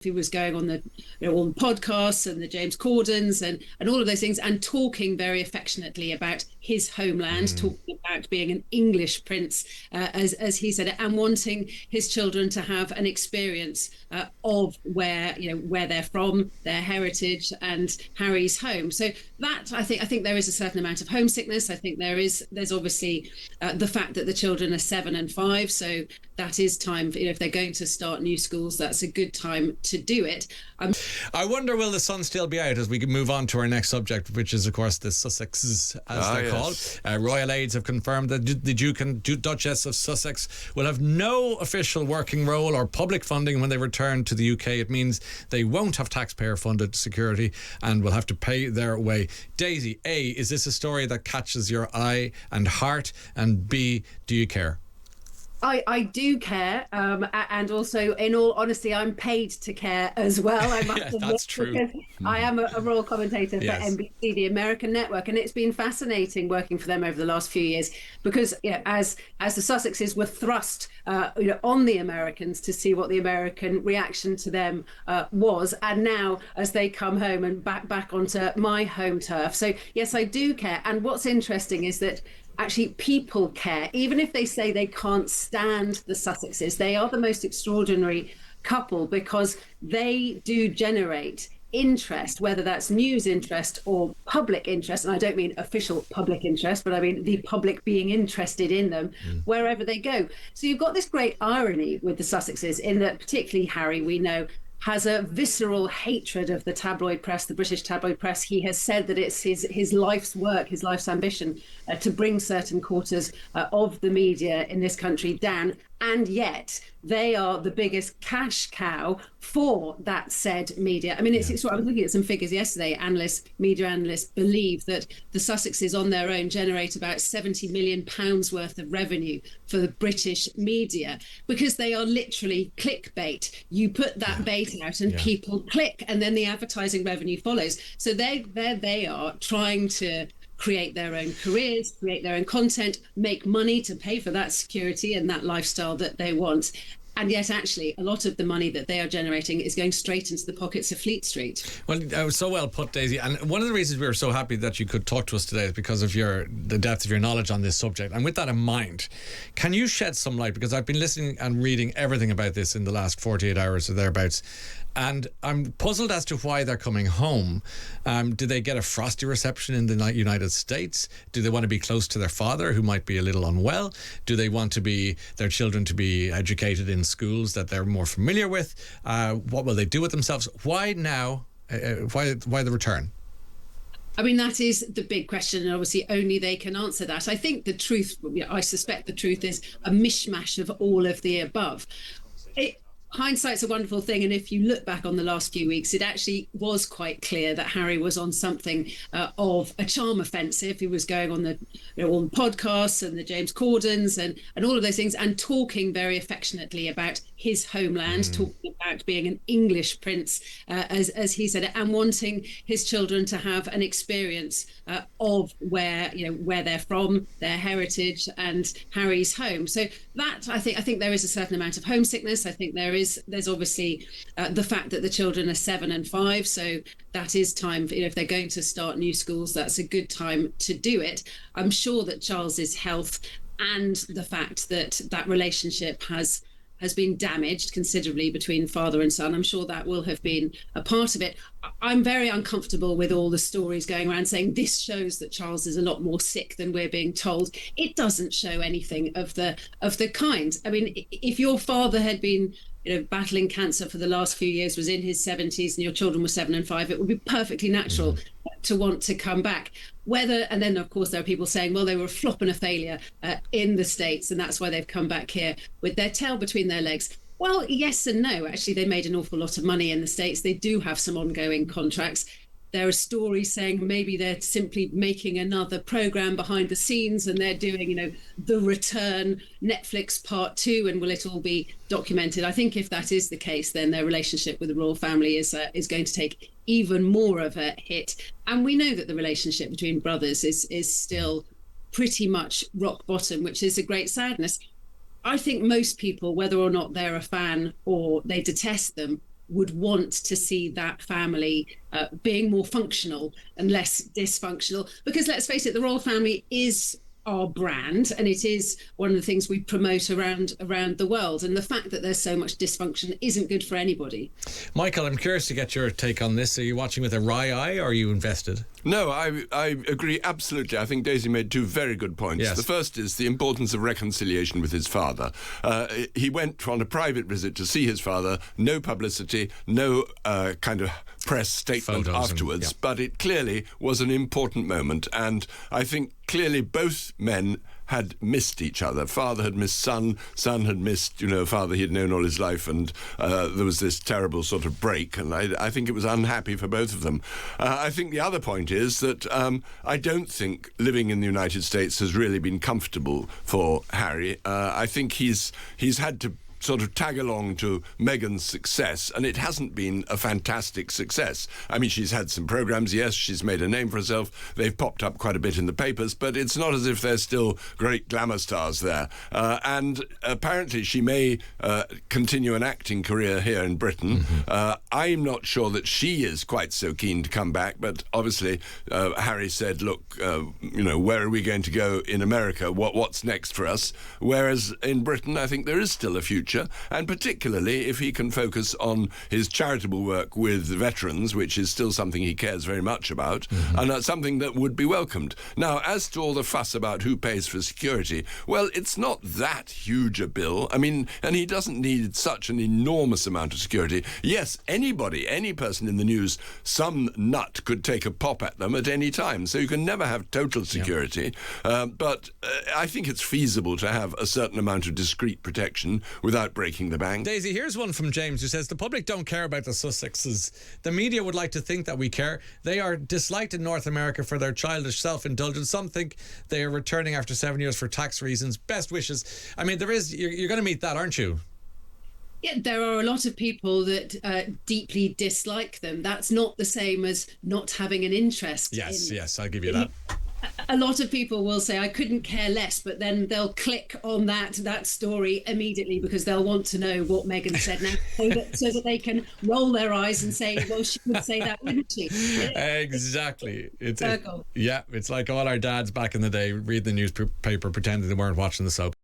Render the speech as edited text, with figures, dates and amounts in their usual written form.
he was going on the all the podcasts and the James Cordens and all of those things, and talking very affectionately about his homeland, talking about being an English prince, as he said it, and wanting his children to have an experience of where they're from, their heritage, and Harry's home. So that I think there is a certain amount of homesickness. I think there's obviously the fact that the children are 7 and 5, so that is time for, if they're going to start new schools, that's a good time to do it. I wonder, will the sun still be out as we move on to our next subject, which is, of course, the Sussexes, as they're called. Royal aides have confirmed that the Duke and Duchess of Sussex will have no official working role or public funding when they return to the UK. It means they won't have taxpayer-funded security and will have to pay their way. Daisy, A, is this a story that catches your eye and heart? And B, do you care? I do care, and also, in all honesty, I'm paid to care as well. I must admit, that's true. Because I am a royal commentator for NBC, the American network, and it's been fascinating working for them over the last few years because, as the Sussexes were thrust, on the Americans to see what the American reaction to them was, and now as they come home and back onto my home turf. So yes, I do care, and what's interesting is that actually people care, even if they say they can't stand the Sussexes. They are the most extraordinary couple because they do generate interest, whether that's news interest or public interest, and I don't mean official public interest, but I mean the public being interested in them wherever they go. So you've got this great irony with the Sussexes in that particularly Harry, we know, has a visceral hatred of the tabloid press, the British tabloid press. He has said that it's his life's work, his life's ambition to bring certain quarters of the media in this country down. And yet they are the biggest cash cow for that said media. I mean, it's I was looking at some figures yesterday. Media analysts believe that the Sussexes on their own generate about £70 million worth of revenue for the British media because they are literally clickbait. You put that bait out and people click, and then the advertising revenue follows. So they are trying to create their own careers, create their own content, make money to pay for that security and that lifestyle that they want. And yet, actually, a lot of the money that they are generating is going straight into the pockets of Fleet Street. Well, so well put, Daisy. And one of the reasons we were so happy that you could talk to us today is because of the depth of your knowledge on this subject. And with that in mind, can you shed some light? Because I've been listening and reading everything about this in the last 48 hours or thereabouts. And I'm puzzled as to why they're coming home. Do they get a frosty reception in the United States? Do they want to be close to their father, who might be a little unwell? Do they want their children to be educated in schools that they're more familiar with? What will they do with themselves? Why now? Why the return? I mean, that is the big question, and obviously only they can answer that. I think the truth, I suspect the truth is a mishmash of all of the above. Hindsight's a wonderful thing, and if you look back on the last few weeks, it actually was quite clear that Harry was on something of a charm offensive. He was going on all the podcasts and the James Cordens and all of those things, and talking very affectionately about his homeland, talking about being an English prince, as he said it, and wanting his children to have an experience of where they're from, their heritage, and Harry's home. So that I think there is a certain amount of homesickness. I think there's obviously the fact that the children are 7 and 5, so that is time for, if they're going to start new schools, that's a good time to do it. I'm sure that Charles's health and the fact that that relationship has been damaged considerably between father and son, I'm sure that will have been a part of it. I'm very uncomfortable with all the stories going around saying this shows that Charles is a lot more sick than we're being told. It doesn't show anything of the kind. I mean, if your father had been battling cancer for the last few years, was in his 70s, and your children were 7 and 5, it would be perfectly natural to want to come back. And then of course there are people saying, well, they were a flop and a failure in the States, and that's why they've come back here with their tail between their legs. Well, yes and no. Actually, they made an awful lot of money in the States. They do have some ongoing contracts. There are stories saying maybe they're simply making another program behind the scenes, and they're doing, The Return, Netflix Part 2, and will it all be documented? I think if that is the case, then their relationship with the royal family is going to take even more of a hit. And we know that the relationship between brothers is still pretty much rock bottom, which is a great sadness. I think most people, whether or not they're a fan or they detest them, would want to see that family being more functional and less dysfunctional. Because let's face it, the royal family is our brand, and it is one of the things we promote around the world, and the fact that there's so much dysfunction isn't good for anybody. Michael, I'm curious to get your take on this. Are you watching with a wry eye, or are you invested? No, I agree absolutely. I think Daisy made two very good points. Yes. The first is the importance of reconciliation with his father. He went on a private visit to see his father, no publicity, no kind of press statement Photos afterwards, but it clearly was an important moment, and I think clearly both men had missed each other. Father had missed son had missed, father he had known all his life, and there was this terrible sort of break, and I think it was unhappy for both of them. I think the other point is that I don't think living in the United States has really been comfortable for Harry. I think he's had to sort of tag along to Meghan's success, and it hasn't been a fantastic success. I mean, she's had some programs, yes, she's made a name for herself, they've popped up quite a bit in the papers, but it's not as if there's still great glamour stars there. And apparently she may continue an acting career here in Britain. Mm-hmm. I'm not sure that she is quite so keen to come back, but obviously Harry said, look, where are we going to go in America? What's next for us? Whereas in Britain, I think there is still a future, and particularly if he can focus on his charitable work with veterans, which is still something he cares very much about, and that's something that would be welcomed. Now, as to all the fuss about who pays for security, well, it's not that huge a bill. I mean, and he doesn't need such an enormous amount of security. Yes, any person in the news, some nut could take a pop at them at any time, so you can never have total security. But I think it's feasible to have a certain amount of discreet protection without breaking the bank. Daisy, here's one from James who says, the public don't care about the Sussexes. The media would like to think that we care. They are disliked in North America for their childish self-indulgence. Some think they are returning after 7 years for tax reasons. Best wishes. I mean, you're going to meet that, aren't you? Yeah, there are a lot of people that deeply dislike them. That's not the same as not having an interest. Yes, I'll give you that. A lot of people will say, I couldn't care less, but then they'll click on that story immediately because they'll want to know what Meghan said now, so that they can roll their eyes and say, well, she would say that, wouldn't she? Exactly. It's like all our dads back in the day, read the newspaper pretending they weren't watching the soap.